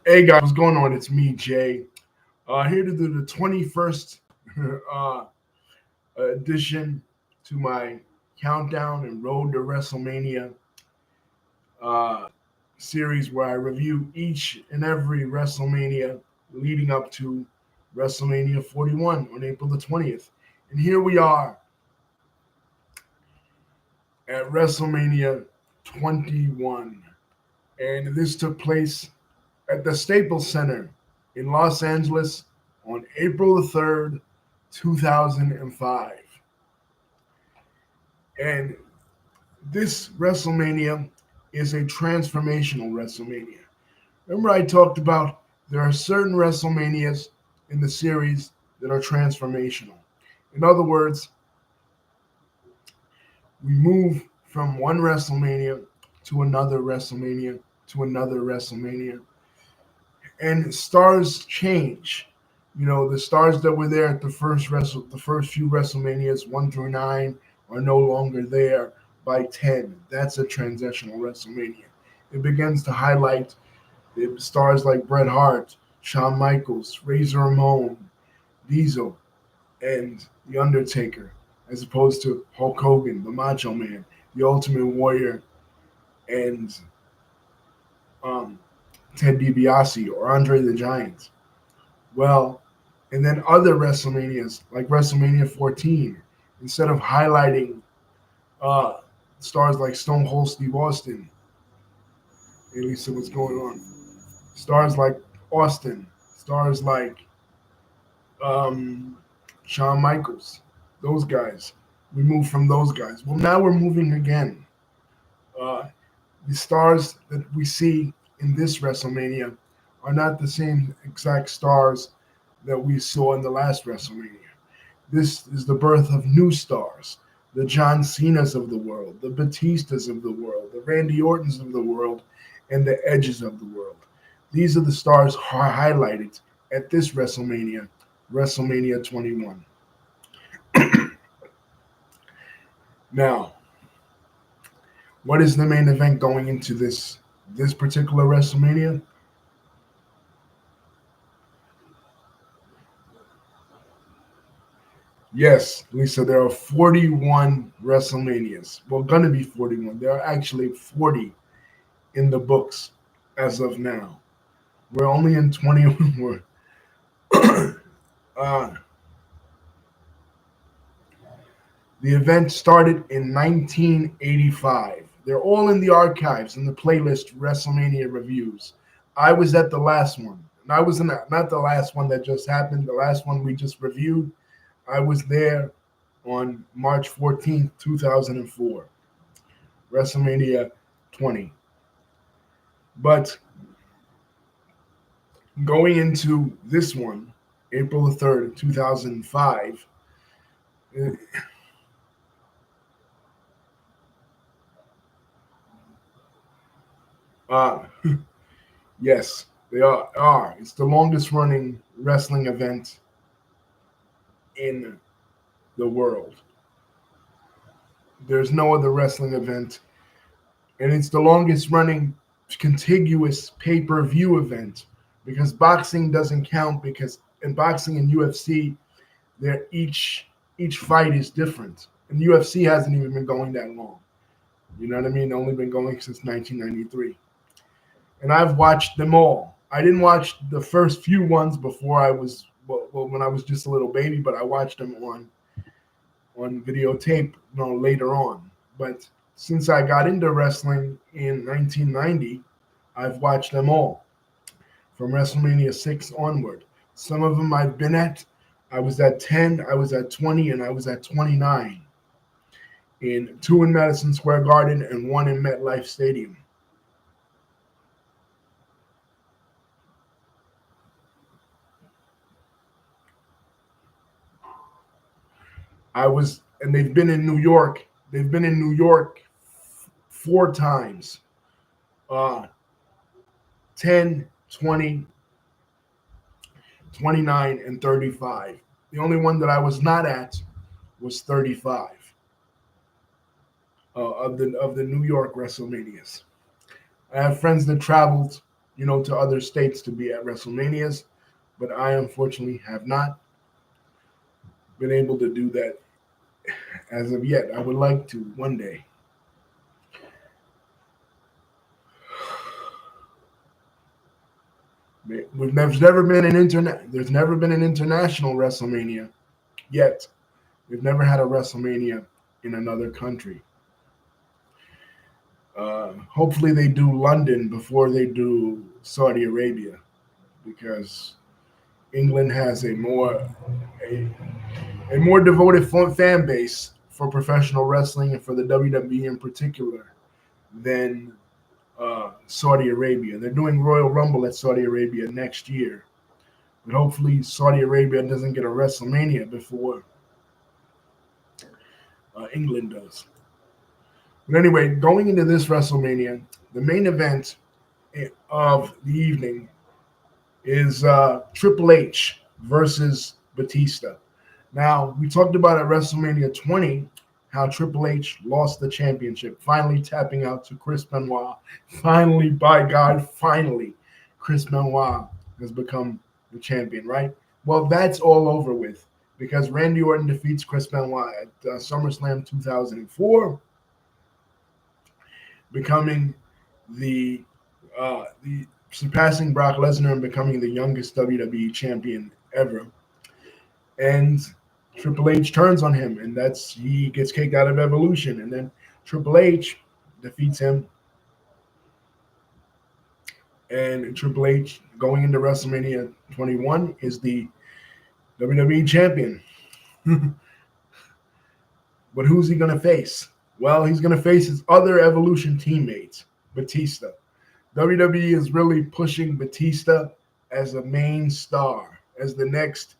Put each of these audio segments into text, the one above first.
Hey guys, what's going on? It's me, Jay. Here to do the 21st uh, edition to my countdown and road to WrestleMania uh, series, where I review each and every WrestleMania leading up to WrestleMania 41 on April the 20th. And here we are at WrestleMania 21, and this took place at the Staples Center in Los Angeles on April the 3rd, 2005. And this WrestleMania is a transformational WrestleMania. Remember, I talked about there are certain WrestleManias in the series that are transformational. In other words, we move from one WrestleMania to another WrestleMania to another WrestleMania, and stars change. You know, the stars that were there at the first few WrestleManias, 1 through 9, are no longer there by 10. That's a transitional WrestleMania. It begins to highlight the stars like Bret Hart, Shawn Michaels, Razor Ramon, Diesel, and The Undertaker, as opposed to Hulk Hogan, the Macho Man, the Ultimate Warrior, and um, Ted DiBiase or Andre the Giant. Well, and then other WrestleManias, like WrestleMania 14, instead of highlighting uh, stars like Stone Cold Steve Austin, at least what's going on, stars like Austin, stars like um, Shawn Michaels, those guys. We moved from those guys. Well, now we're moving again. Uh, the stars that we see in this WrestleMania are not the same exact stars that we saw in the last WrestleMania. This is the birth of new stars, the John Cenas of the world, the Batistas of the world, the Randy Ortons of the world, and the Edges of the world. These are the stars highlighted at this WrestleMania, WrestleMania 21. Now, what is the main event going into this particular WrestleMania? Yes, Lisa, there are 41 WrestleManias. Well, going to be 41. There are actually 40 in the books as of now. We're only in 20. uh, the event started in 1985. They're all in the archives in the playlist WrestleMania reviews. I was at the last one. And I was in that, not the last one that just happened, the last one we just reviewed. I was there on March 14th, 2004, WrestleMania 20. But going into this one, April the 3rd, 2005, uh, yes, they are. It's the longest running wrestling event in the world. There's no other wrestling event, and it's the longest running contiguous pay-per-view event because boxing doesn't count because in boxing and UFC, they're each fight is different. And UFC hasn't even been going that long. You know what I mean? Only been going since 1993. And I've watched them all. I didn't watch the first few ones before I was when I was just a little baby, but I watched them on videotape, later on. But since I got into wrestling in 1990, I've watched them all from WrestleMania 6 onward. Some of them I've been at. I was at 10, I was at 20, and I was at 29. In two in Madison Square Garden and one in MetLife Stadium. And they've been in New York. They've been in New York 4 times. Uh, 10, 20, 29, and 35. The only one that I was not at was 35 of the New York WrestleManias. I have friends that traveled, to other states to be at WrestleManias, but I unfortunately have not been able to do that as of yet. I would like to one day. There's never been an international WrestleMania yet. We've never had a WrestleMania in another country. Hopefully they do London before they do Saudi Arabia, because England has a, a more devoted fan base for professional wrestling and for the WWE in particular than Saudi Arabia. They're doing Royal Rumble at Saudi Arabia next year, but hopefully Saudi Arabia doesn't get a WrestleMania before England does. But anyway, going into this WrestleMania, the main event of the evening is Triple H versus Batista. Now, we talked about at WrestleMania 20 how Triple H lost the championship, finally tapping out to Chris Benoit. Finally, by God, finally, Chris Benoit has become the champion, right? Well, that's all over with because Randy Orton defeats Chris Benoit at SummerSlam 2004, becoming the surpassing Brock Lesnar and becoming the youngest WWE champion ever. And Triple H turns on him, and he gets kicked out of Evolution, and then Triple H defeats him, and Triple H going into WrestleMania 21 is the WWE champion. But who's he going to face? Well, he's going to face his other Evolution teammates, Batista. WWE is really pushing Batista as a main star, as the next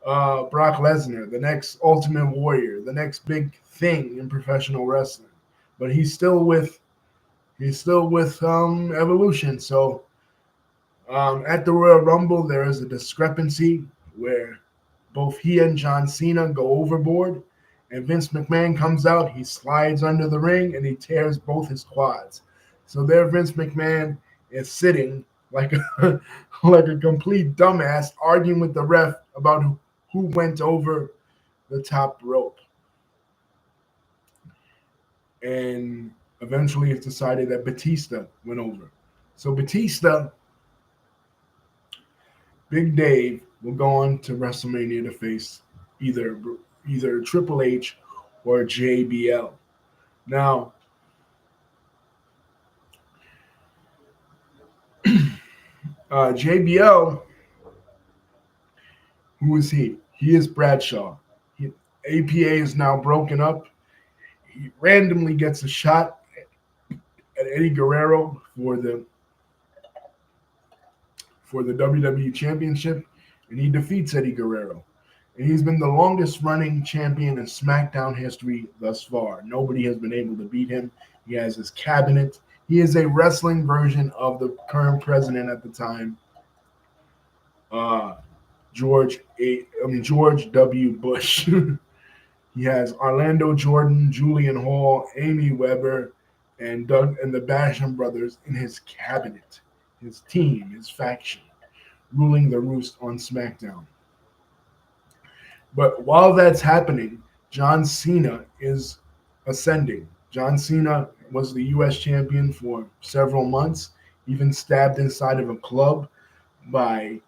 Brock Lesnar, the next Ultimate Warrior, the next big thing in professional wrestling. But he's still with Evolution. So at the Royal Rumble, there is a discrepancy where both he and John Cena go overboard, and Vince McMahon comes out, he slides under the ring, and he tears both his quads. So there Vince McMahon is sitting like a, like a complete dumbass, arguing with the ref about who went over the top rope. And eventually it's decided that Batista went over. So Batista, Big Dave, will go on to WrestleMania to face either Triple H or JBL. Now, JBL, who is he? He is Bradshaw. APA is now broken up. He randomly gets a shot at Eddie Guerrero for the WWE Championship, and he defeats Eddie Guerrero. And he's been the longest running champion in SmackDown history thus far. Nobody has been able to beat him. He has his cabinet. He is a wrestling version of the current president at the time, George W. Bush. He has Orlando Jordan, Julian Hall, Amy Weber, and the Basham brothers in his cabinet, his team, his faction, ruling the roost on SmackDown. But while that's happening, John Cena is ascending. John Cena was the U.S. champion for several months, even stabbed inside of a club by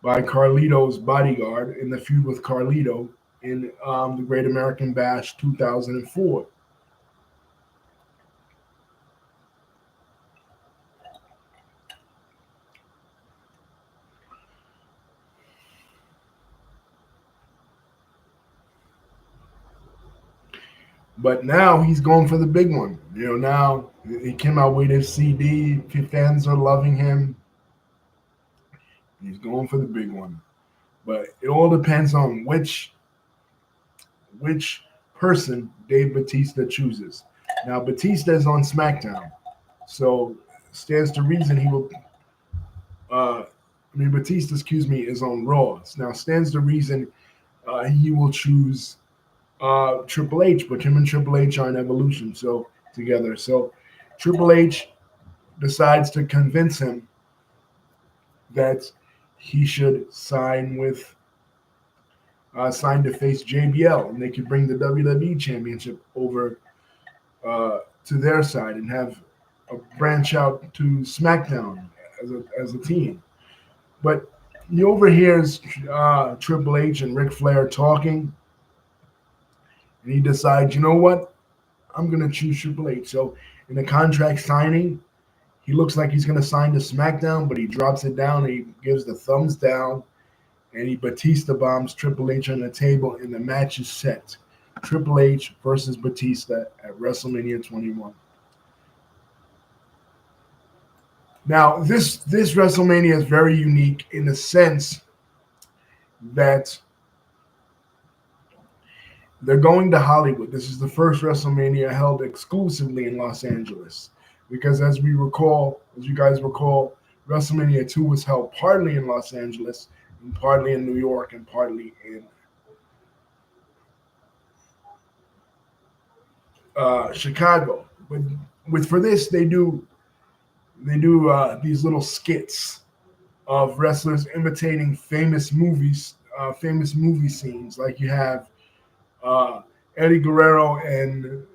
by Carlito's bodyguard in the feud with Carlito in the Great American Bash 2004. But now he's going for the big one. Now he came out with his CD. Fans are loving him. He's going for the big one. But it all depends on which person Dave Batista chooses. Now, Batista is on SmackDown. So stands to reason he will Batista, is on Raw. Now stands to reason he will choose Triple H, but him and Triple H are in Evolution together. So Triple H decides to convince him that he should sign to face JBL, and they could bring the WWE Championship over to their side and have a branch out to SmackDown as a team. But he overhears Triple H and Ric Flair talking, and he decides, you know what? I'm going to choose Triple H. So in the contract signing, he looks like he's going to sign to SmackDown, but he drops it down and he gives the thumbs down, and he Batista bombs Triple H on the table, and the match is set. Triple H versus Batista at WrestleMania 21. Now, this WrestleMania is very unique in the sense that they're going to Hollywood. This is the first WrestleMania held exclusively in Los Angeles. Because as you guys recall, WrestleMania 2 was held partly in Los Angeles, and partly in New York, and partly in Chicago. But for this, they do these little skits of wrestlers imitating famous movie scenes. Like you have Eddie Guerrero and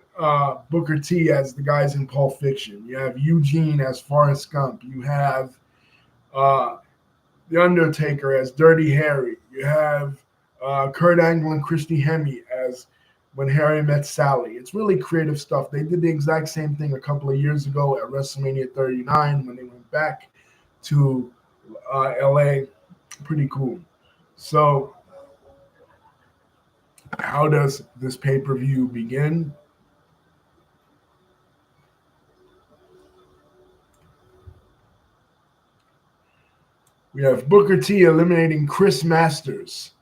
Booker T as the guys in Pulp Fiction. You have Eugene as Forrest Gump. You have The Undertaker as Dirty Harry. You have Kurt Angle and Christy Hemme as When Harry Met Sally. It's really creative stuff. They did the exact same thing a couple of years ago at WrestleMania 39 when they went back to LA. Pretty cool. So how does this pay-per-view begin? We have Booker T eliminating Chris Masters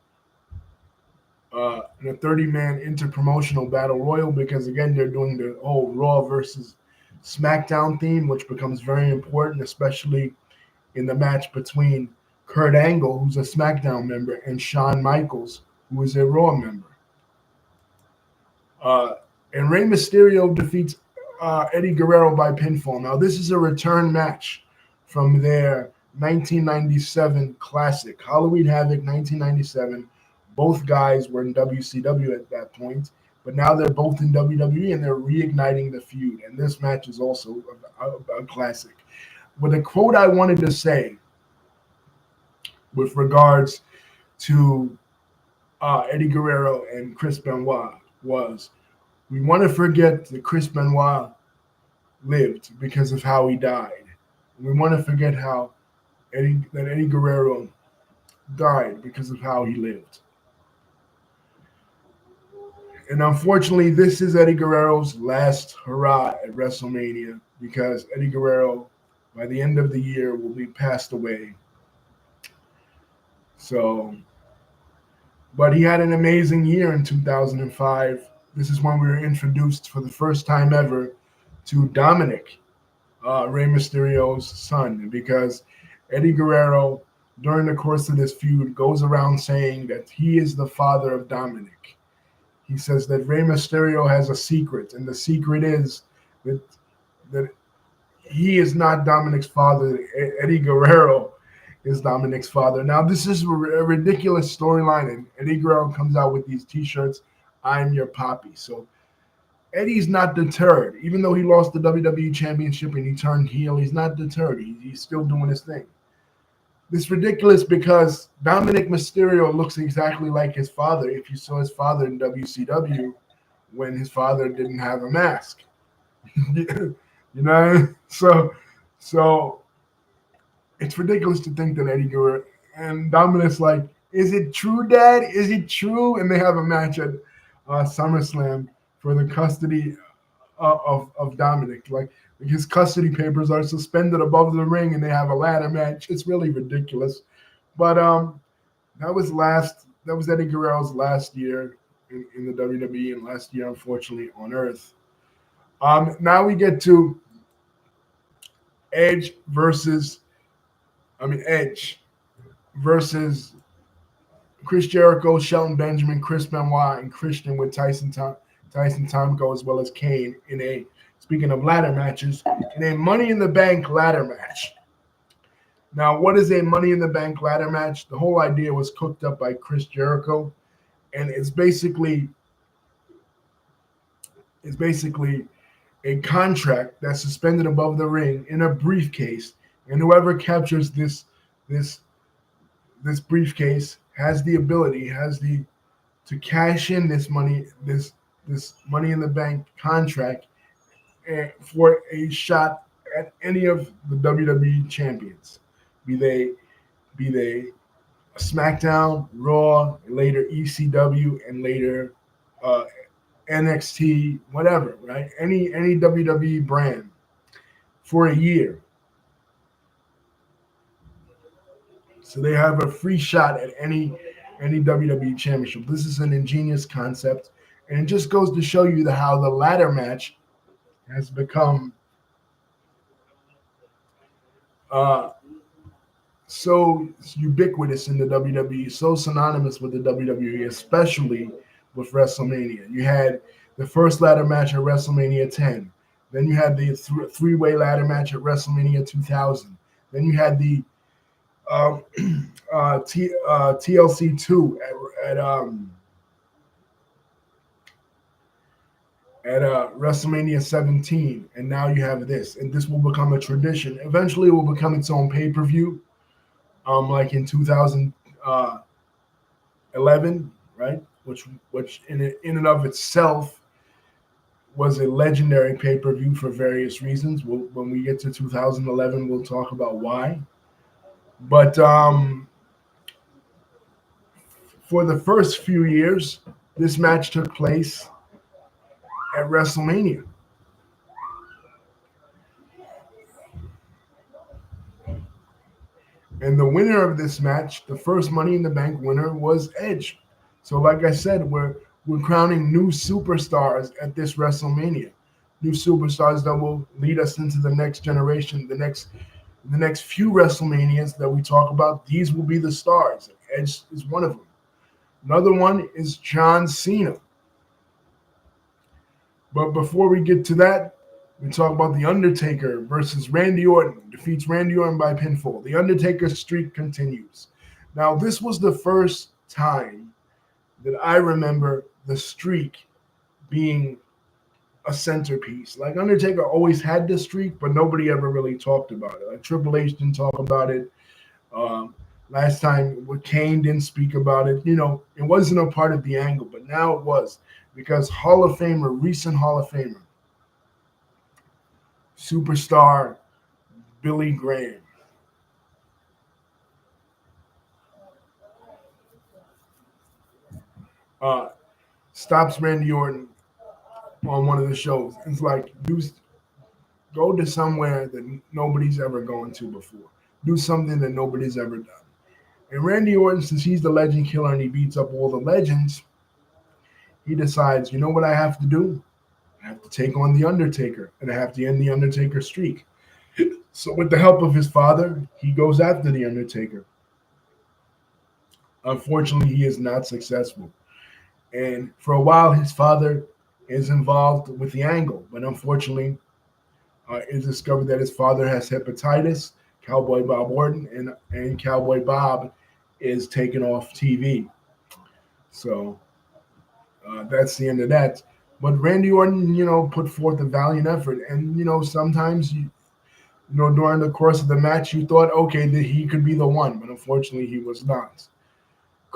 in a 30-man interpromotional battle royal, because again they're doing the whole Raw versus SmackDown theme, which becomes very important, especially in the match between Kurt Angle, who's a SmackDown member, and Shawn Michaels, who is a Raw member. And Rey Mysterio defeats Eddie Guerrero by pinfall. Now, this is a return match from their 1997 classic, Halloween Havoc 1997. Both guys were in WCW at that point, but now they're both in WWE and they're reigniting the feud. And this match is also a classic. But the quote I wanted to say with regards to Eddie Guerrero and Chris Benoit was, we want to forget that Chris Benoit lived because of how he died. We want to forget how Eddie Guerrero died because of how he lived. And unfortunately, this is Eddie Guerrero's last hurrah at WrestleMania, because Eddie Guerrero, by the end of the year, will be passed away. So, but he had an amazing year in 2005. This is when we were introduced for the first time ever to Dominic, Rey Mysterio's son, because Eddie Guerrero, during the course of this feud, goes around saying that he is the father of Dominic. He says that Rey Mysterio has a secret, and the secret is that he is not Dominic's father. Eddie Guerrero is Dominic's father. Now, this is a ridiculous storyline, and Eddie Guerrero comes out with these T-shirts, "I'm your poppy." So Eddie's not deterred. Even though he lost the WWE Championship and he turned heel, he's not deterred. He's still doing his thing. It's ridiculous because Dominic Mysterio looks exactly like his father if you saw his father in WCW when his father didn't have a mask. You know? So it's ridiculous to think that Eddie Guerrero and Dominic's like, "Is it true, Dad? Is it true?" And they have a match at SummerSlam for the custody of Dominic. Like, his custody papers are suspended above the ring, and they have a ladder match. It's really ridiculous. But that was Eddie Guerrero's last year in the WWE, and last year, unfortunately, on Earth. Now we get to Edge versus Chris Jericho, Shelton Benjamin, Chris Benoit, and Christian with Tyson Tomko, as well as Kane, in a speaking of ladder matches, in a Money in the Bank ladder match. Now, what is a Money in the Bank ladder match? The whole idea was cooked up by Chris Jericho, and it's basically a contract that's suspended above the ring in a briefcase, and whoever captures this this briefcase has the ability, has the to cash in this Money in the Bank contract for a shot at any of the WWE champions, be they SmackDown, Raw, later ECW, and later uh, NXT, whatever, right? Any WWE brand for a year. So they have a free shot at any WWE championship. This is an ingenious concept, and it just goes to show you how the ladder match has become uh, so ubiquitous in the WWE, so synonymous with the WWE, especially with WrestleMania. You had the first ladder match at WrestleMania 10. Then you had the three-way ladder match at WrestleMania 2000. Then you had the um, TLC 2 at WrestleMania 17, and now you have this, and this will become a tradition. Eventually, it will become its own pay-per-view, like in 2011, right? Which in and of itself was a legendary pay-per-view for various reasons. When we get to 2011, we'll talk about why. But for the first few years, this match took place at WrestleMania. And the winner of this match, the first Money in the Bank winner, was Edge. So, like I said, we're crowning new superstars at this WrestleMania. New superstars that will lead us into the next generation, the next few WrestleManias that we talk about. These will be the stars. Edge is one of them. Another one is John Cena. But before we get to that, we talk about The Undertaker versus Randy Orton. Defeats Randy Orton by pinfall. The Undertaker's streak continues. Now, this was the first time that I remember the streak being a centerpiece. Like, Undertaker always had this streak, but nobody ever really talked about it. Like, Triple H didn't talk about it. Um, Last time, Kane didn't speak about it. It wasn't a part of the angle, but now it was, because recent Hall of Famer, superstar Billy Graham, uh, stops Randy Orton on one of the shows. It's like, go to somewhere that nobody's ever gone to before. Do something that nobody's ever done. And Randy Orton, since he's the legend killer and he beats up all the legends, he decides, you know what I have to do? I have to take on The Undertaker, and I have to end The Undertaker streak. So with the help of his father, he goes after The Undertaker. Unfortunately, he is not successful. And for a while, his father is involved with the angle, but unfortunately, it's discovered that his father has hepatitis, Cowboy Bob Orton, and Cowboy Bob is taken off TV. So that's the end of that. But Randy Orton, put forth a valiant effort, and sometimes during the course of the match, you thought, okay, that he could be the one, but unfortunately, he was not.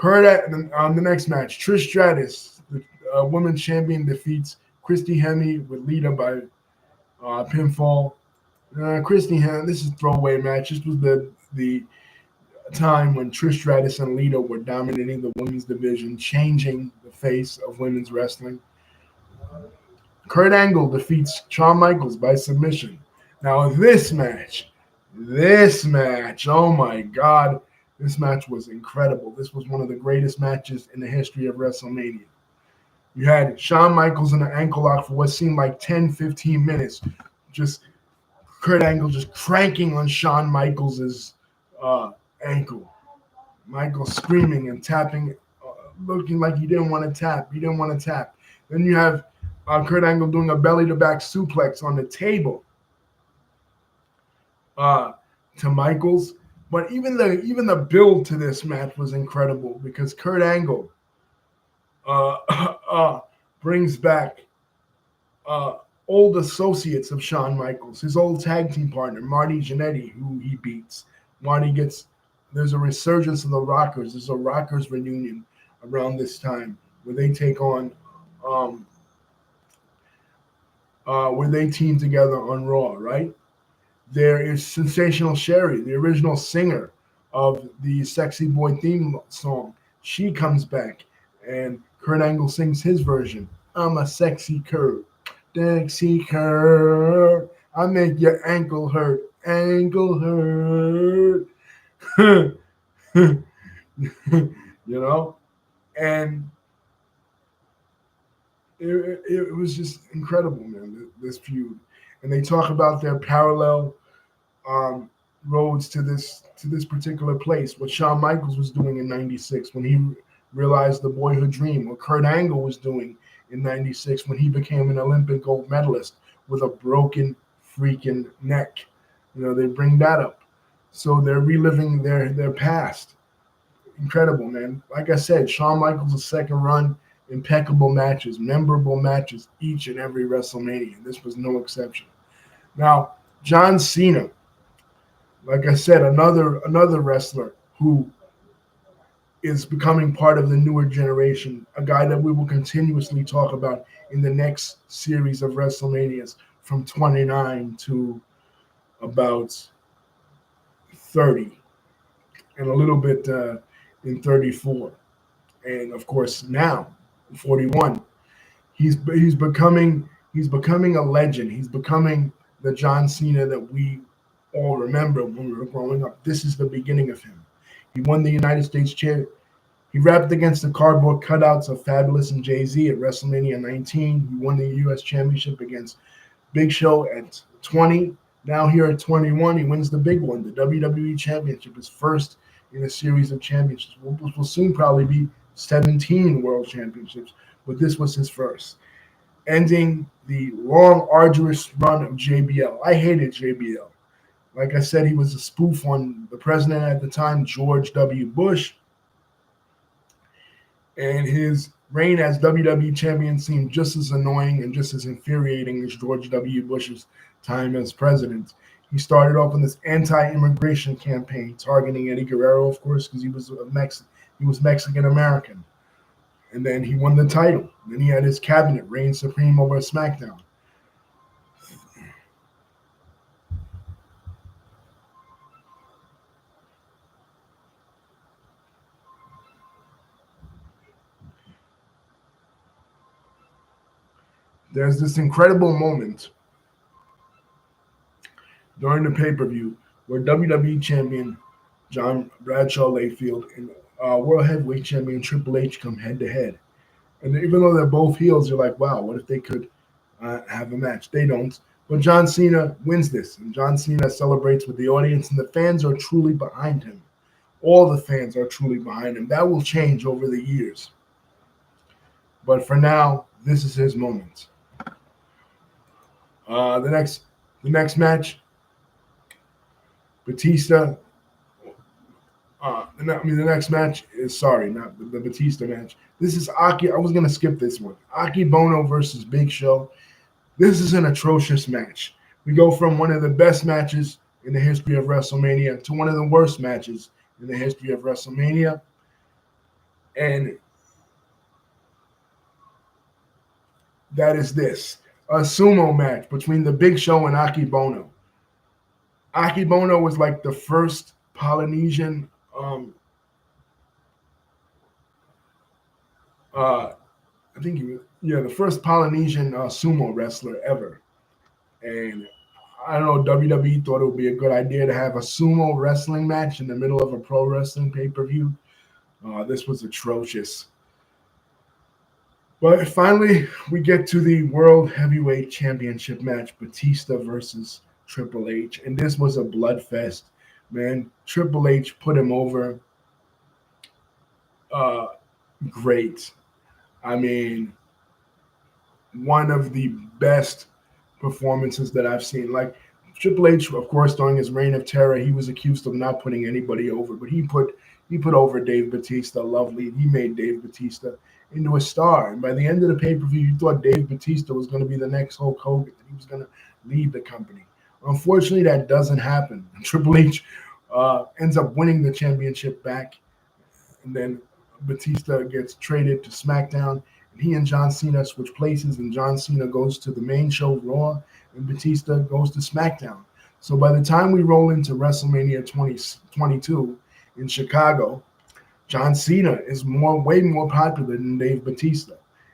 The next match, Trish Stratus, the women's champion, defeats Christy Hemme with Lita by pinfall. Christy Hemme, this is a throwaway match. This was the time when Trish Stratus and Lita were dominating the women's division, changing the face of women's wrestling. Kurt Angle defeats Shawn Michaels by submission. Now this match, oh my God, this match was incredible. This was one of the greatest matches in the history of WrestleMania. You had Shawn Michaels in an ankle lock for what seemed like 10, 15 minutes. Just Kurt Angle just cranking on Shawn Michaels' ankle. Michael screaming and tapping, looking like he didn't want to tap. Then you have Kurt Angle doing a belly-to-back suplex on the table uh, to Michaels. But even the build to this match was incredible because Kurt Angle uh, brings back uh, old associates of Shawn Michaels, his old tag team partner, Marty Jannetty, who he beats. Marty gets, there's a resurgence of the Rockers. There's a Rockers reunion around this time where they take on, where they team together on Raw, right? There is Sensational Sherry, the original singer of the Sexy Boy theme song. She comes back, and Kurt Angle sings his version. I'm a sexy Kurt. Sexy Kurt. I make your ankle hurt. Ankle hurt. you know? And it was just incredible, man, this feud. And they talk about their parallel um, roads to this particular place. What Shawn Michaels was doing in '96 when he realized the boyhood dream. What Kurt Angle was doing in '96 when he became an Olympic gold medalist with a broken freaking neck. They bring that up. So they're reliving their past. Incredible, man. Like I said, Shawn Michaels' second run, impeccable matches, memorable matches each and every WrestleMania. This was no exception. Now, John Cena, like I said, another wrestler who is becoming part of the newer generation, a guy that we will continuously talk about in the next series of WrestleManias from 29 to about 30 and a little bit in 34. And of course now 41. He's becoming a legend. He's becoming the John Cena that we all remember when we were growing up. This is the beginning of him. He won the United States chair. He rapped against the cardboard cutouts of Fabulous and Jay-Z at WrestleMania 19. He won the U.S. Championship against Big Show at 20. Now here at 21, he wins the big one, the WWE Championship, his first in a series of championships. Will soon probably be 17 World Championships, but this was his first, ending the long, arduous run of JBL. I hated JBL. Like I said, he was a spoof on the president at the time, George W. Bush, and his reign as WWE champion seemed just as annoying and just as infuriating as George W. Bush's time as president. He started off in this anti-immigration campaign targeting Eddie Guerrero, of course, because he was Mexican American. And then he won the title. Then he had his cabinet reign supreme over SmackDown. There's this incredible moment during the pay-per-view where WWE champion John Bradshaw Layfield and World Heavyweight champion Triple H come head-to-head. And even though they're both heels, you're like, wow, what if they could have a match? They don't. But John Cena wins this, and John Cena celebrates with the audience, and the fans are truly behind him. All the fans are truly behind him. That will change over the years. But for now, this is his moment. The next match, Batista. The next match is not the Batista match. This is Aki. I was gonna skip this one. Aki Bono versus Big Show. This is an atrocious match. We go from one of the best matches in the history of WrestleMania to one of the worst matches in the history of WrestleMania, and that is this: a sumo match between the Big Show and Aki Bono. Aki Bono was like the first Polynesian. I think he was, the first Polynesian sumo wrestler ever. And I don't know, WWE thought it would be a good idea to have a sumo wrestling match in the middle of a pro wrestling pay-per-view. This was atrocious. But finally, we get to the World Heavyweight Championship match, Batista versus Triple H. And this was a bloodfest, man. Triple H put him over. Great. I mean, one of the best performances that I've seen. Like Triple H, of course, during his reign of terror, he was accused of not putting anybody over, but he put over Dave Batista. Lovely, he made Dave Batista into a star. And by the end of the pay-per-view, you thought Dave Batista was going to be the next Hulk Hogan, and he was going to lead the company. Unfortunately, that doesn't happen. Triple H ends up winning the championship back, and then Batista gets traded to SmackDown, and he and John Cena switch places, and John Cena goes to the main show, Raw, and Batista goes to SmackDown. So by the time we roll into WrestleMania 2022 in Chicago, John Cena is way more popular than Dave Batista,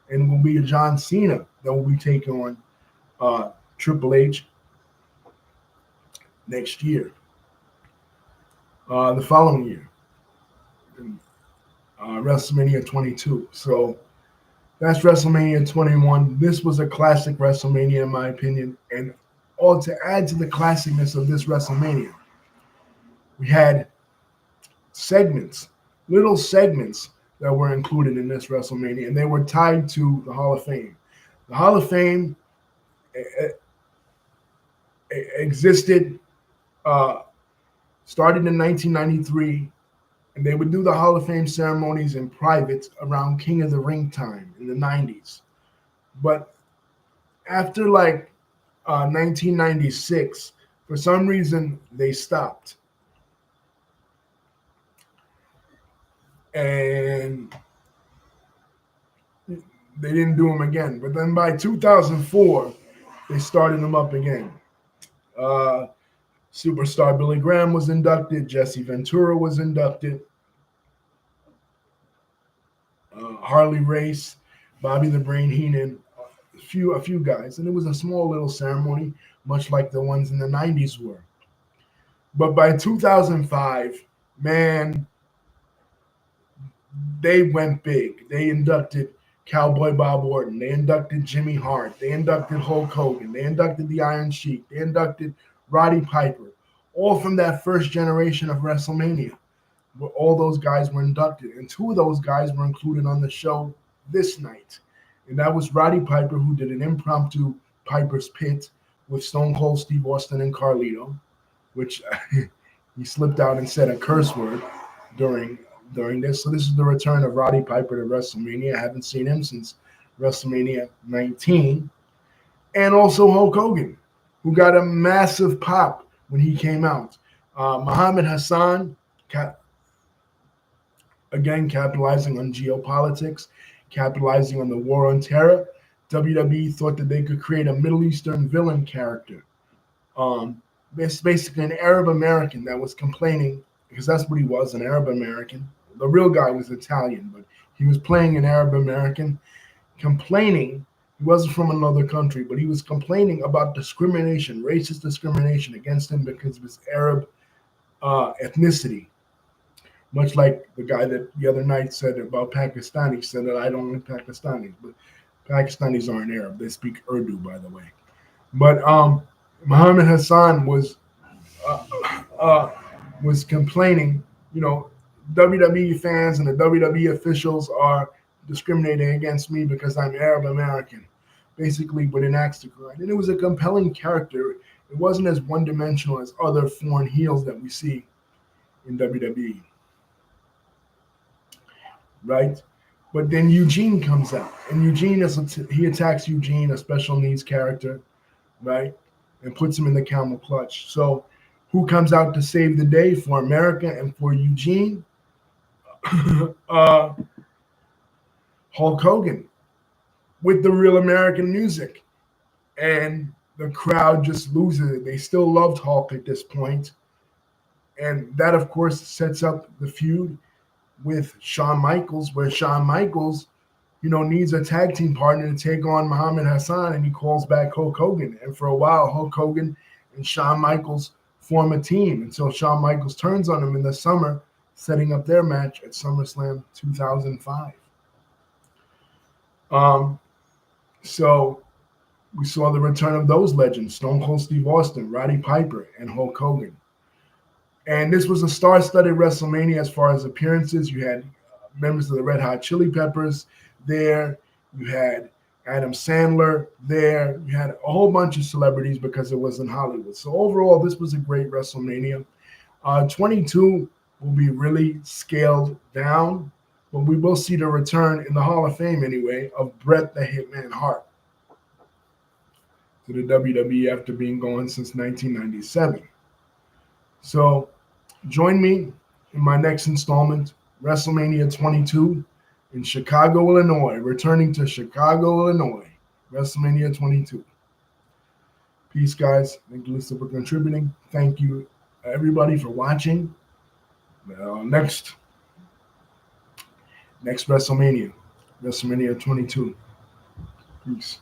and it will be John Cena that will be taking on Triple H next year, the following year, WrestleMania 22. So that's WrestleMania 21. This was a classic WrestleMania, in my opinion. And all to add to the classicness of this WrestleMania, we had little segments that were included in this WrestleMania, and they were tied to the Hall of Fame. The Hall of Fame existed, started in 1993, and they would do the Hall of Fame ceremonies in private around King of the Ring time in the 90s. But after 1996, for some reason, they stopped. And they didn't do them again. But then by 2004, they started them up again. Superstar Billy Graham was inducted. Jesse Ventura was inducted. Harley Race, Bobby the Brain Heenan, a few guys. And it was a small little ceremony, much like the ones in the 90s were. But by 2005, man, they went big. They inducted Cowboy Bob Orton. They inducted Jimmy Hart. They inducted Hulk Hogan. They inducted the Iron Sheik. They inducted Roddy Piper, all from that first generation of WrestleMania, where all those guys were inducted. And two of those guys were included on the show this night. And that was Roddy Piper, who did an impromptu Piper's Pit with Stone Cold Steve Austin and Carlito, which he slipped out and said a curse word during this. So this is the return of Roddy Piper to WrestleMania. I haven't seen him since WrestleMania 19. And also Hulk Hogan, who got a massive pop when he came out. Muhammad Hassan, again, capitalizing on geopolitics, capitalizing on the war on terror. WWE thought that they could create a Middle Eastern villain character. It's basically an Arab American that was complaining, because that's what he was, an Arab American. The real guy was Italian, but he was playing an Arab American, complaining. He wasn't from another country, but he was complaining about discrimination, racist discrimination against him because of his Arab ethnicity. Much like the guy that the other night said about Pakistanis, said that I don't like Pakistanis, but Pakistanis aren't Arab. They speak Urdu, by the way. But Muhammad Hassan was complaining, WWE fans and the WWE officials are discriminating against me because I'm Arab American, basically with an axe to grind. And it was a compelling character. It wasn't as one-dimensional as other foreign heels that we see in WWE, right? But then Eugene comes out, and Eugene he attacks Eugene, a special needs character, right, and puts him in the camel clutch. So who comes out to save the day for America and for Eugene? Hulk Hogan with the real American music. And the crowd just loses it. They still loved Hulk at this point. And that, of course, sets up the feud with Shawn Michaels, where Shawn Michaels, needs a tag team partner to take on Muhammad Hassan, and he calls back Hulk Hogan. And for a while, Hulk Hogan and Shawn Michaels form a team until Shawn Michaels turns on him in the summer, setting up their match at SummerSlam 2005. So we saw the return of those legends, Stone Cold Steve Austin, Roddy Piper, and Hulk Hogan. And this was a star-studded WrestleMania as far as appearances. You had members of the Red Hot Chili Peppers there. You had Adam Sandler there. You had a whole bunch of celebrities because it was in Hollywood. So overall, this was a great WrestleMania. 22 will be really scaled down, but we will see the return in the Hall of Fame anyway of Bret the Hitman Hart to the WWE after being gone since 1997. So join me in my next installment, WrestleMania 22 in Chicago, Illinois, returning to Chicago, Illinois, WrestleMania 22. Peace, guys. Thank you, Lisa, for contributing. Thank you, everybody, for watching. Next WrestleMania, WrestleMania 22. Peace.